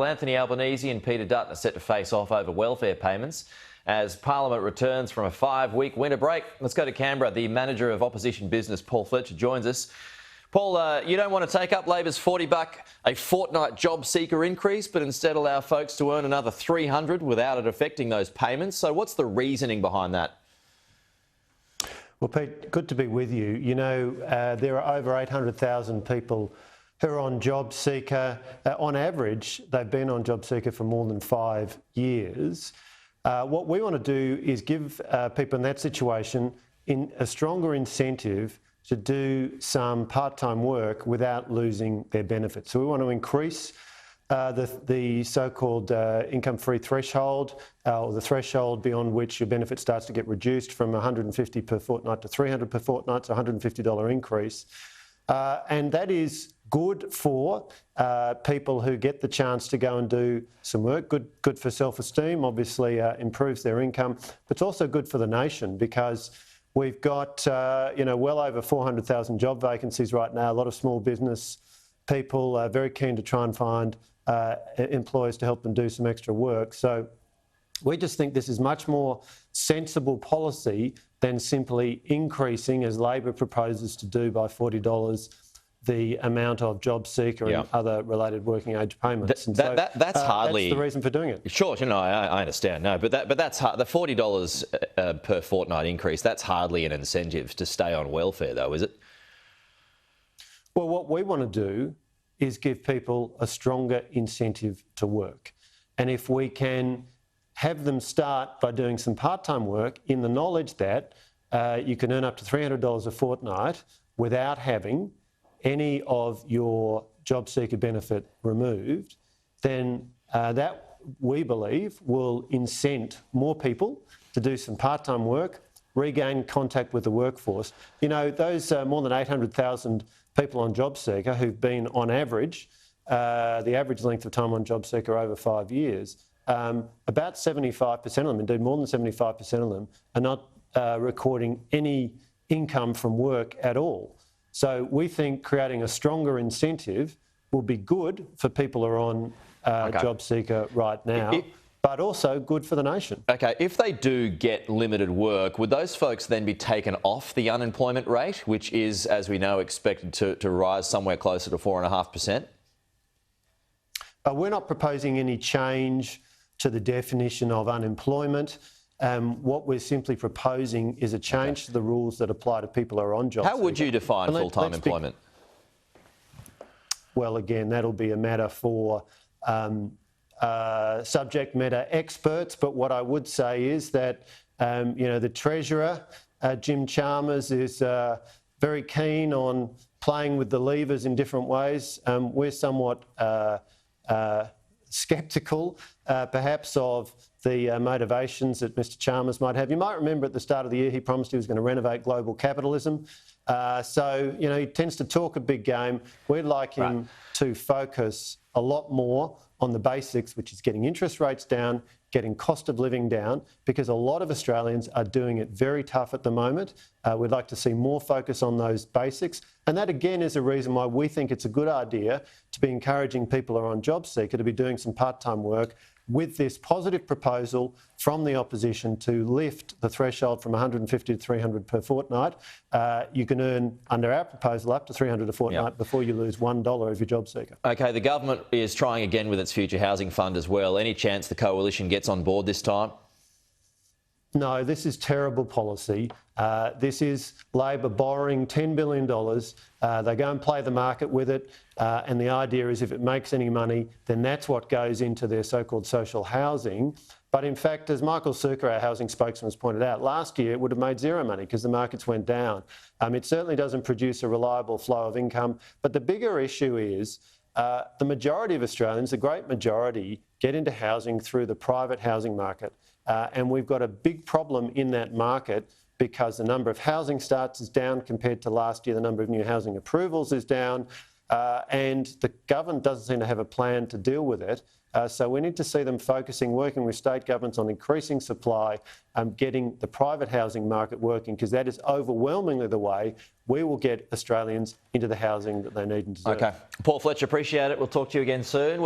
Anthony Albanese and Peter Dutton are set to face off over welfare payments as Parliament returns from a 5-week winter break. Let's go to Canberra. The manager of opposition business, Paul Fletcher, joins us. Paul, you don't want to take up Labor's $40 a fortnight job seeker increase, but instead allow folks to earn another $300 without it affecting those payments. So what's the reasoning behind that? Well, Pete, good to be with you. You know, there are over 800,000 people who are on job seeker. On average, they've been on job seeker for more than 5 years. What we want to do is give people in that situation a stronger incentive to do some part-time work without losing their benefits. So we want to increase the so-called income-free threshold, or the threshold beyond which your benefit starts to get reduced from $150 per fortnight to $300 per fortnight, so $150 increase. And that is good for people who get the chance to go and do some work, good for self-esteem, obviously improves their income, but it's also good for the nation because we've got well over 400,000 job vacancies right now, a lot of small business people very keen to try and find employers to help them do some extra work. So we just think this is much more sensible policy than simply increasing, as Labor proposes to do, by $40 the amount of job seeker and other related working age payments. That's hardly... That's the reason for doing it. Sure, I understand. No, but that's hard. The $40 per fortnight increase, that's hardly an incentive to stay on welfare, though, is it? Well, what we want to do is give people a stronger incentive to work. And if we can have them start by doing some part-time work in the knowledge that you can earn up to $300 a fortnight without having any of your job seeker benefit removed, then that, we believe, will incent more people to do some part-time work, regain contact with the workforce. You know, those more than 800,000 people on job seeker who've been on average, the average length of time on job seeker over 5 years, about 75% of them, indeed more than 75% of them, are not recording any income from work at all. So we think creating a stronger incentive will be good for people who are on job seeker right now, but also good for the nation. Okay, if they do get limited work, would those folks then be taken off the unemployment rate, which is, as we know, expected to rise somewhere closer to 4.5%? We're not proposing any change to the definition of unemployment. What we're simply proposing is a change to the rules that apply to people who are on job seeker. How would you define full-time employment? Well, again, that'll be a matter for subject matter experts, but what I would say is that the Treasurer, Jim Chalmers, is very keen on playing with the levers in different ways. We're somewhat sceptical, perhaps, of the motivations that Mr Chalmers might have. You might remember at the start of the year he promised he was going to renovate global capitalism. So, he tends to talk a big game. We'd like him to focus a lot more on the basics, which is getting interest rates down, getting cost of living down, because a lot of Australians are doing it very tough at the moment. We'd like to see more focus on those basics. And that, again, is a reason why we think it's a good idea to be encouraging people who are on job seeker to be doing some part-time work with this positive proposal from the opposition to lift the threshold from $150 to $300 per fortnight. You can earn, under our proposal, up to $300 a fortnight before you lose $1 of your job seeker. OK, the government is trying again with its Future Housing Fund as well. Any chance the coalition gets on board this time? No, this is terrible policy. This is Labor borrowing $10 billion. They go and play the market with it. And the idea is if it makes any money, then that's what goes into their so-called social housing. But in fact, as Michael Sukkar, our housing spokesman, has pointed out, last year it would have made zero money because the markets went down. It certainly doesn't produce a reliable flow of income. But the bigger issue is the majority of Australians, the great majority, get into housing through the private housing market. And we've got a big problem in that market because the number of housing starts is down compared to last year, the number of new housing approvals is down, and the government doesn't seem to have a plan to deal with it. So we need to see them focusing, working with state governments on increasing supply, getting the private housing market working, because that is overwhelmingly the way we will get Australians into the housing that they need and deserve. OK. Paul Fletcher, appreciate it. We'll talk to you again soon.